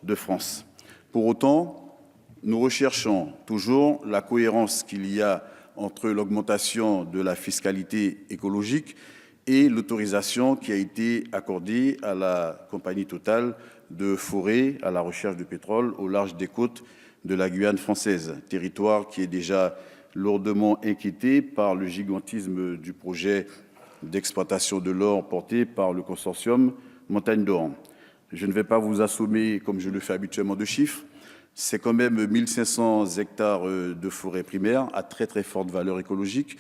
de France. Pour autant, nous recherchons toujours la cohérence qu'il y a entre l'augmentation de la fiscalité écologique et l'autorisation qui a été accordée à la compagnie Total de forer à la recherche de pétrole au large des côtes de la Guyane française, territoire qui est déjà lourdement inquiété par le gigantisme du projet d'exploitation de l'or porté par le consortium Montagne d'Or. Je ne vais pas vous assommer, comme je le fais habituellement, de chiffres. C'est quand même 1500 hectares de forêt primaire à très très forte valeur écologique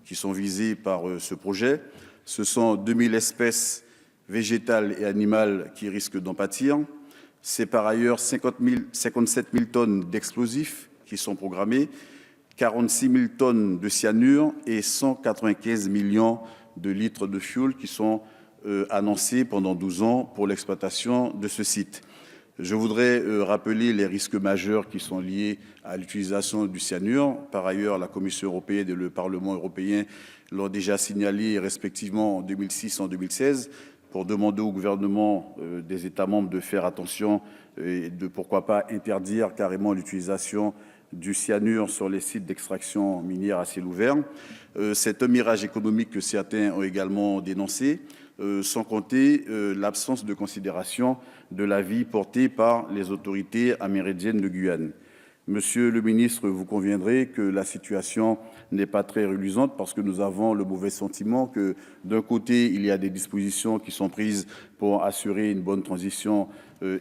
qui sont visés par ce projet. Ce sont 2000 espèces végétales et animales qui risquent d'en pâtir. C'est par ailleurs 57 000 tonnes d'explosifs qui sont programmés, 46 000 tonnes de cyanure et 195 millions de litres de fioul qui sont annoncés pendant 12 ans pour l'exploitation de ce site. Je voudrais rappeler les risques majeurs qui sont liés à l'utilisation du cyanure. Par ailleurs, la Commission européenne et le Parlement européen l'ont déjà signalé respectivement en 2006 et en 2016 pour demander au gouvernement des États membres de faire attention et de pourquoi pas interdire carrément l'utilisation du cyanure sur les sites d'extraction minière à ciel ouvert. C'est un mirage économique que certains ont également dénoncé, sans compter l'absence de considération de l'avis porté par les autorités amérindiennes de Guyane. Monsieur le ministre, vous conviendrez que la situation n'est pas très reluisante parce que nous avons le mauvais sentiment que d'un côté, il y a des dispositions qui sont prises pour assurer une bonne transition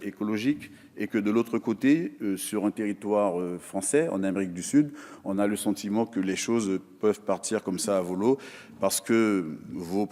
écologique et que de l'autre côté, sur un territoire français, en Amérique du Sud, on a le sentiment que les choses peuvent partir comme ça à volo parce que vos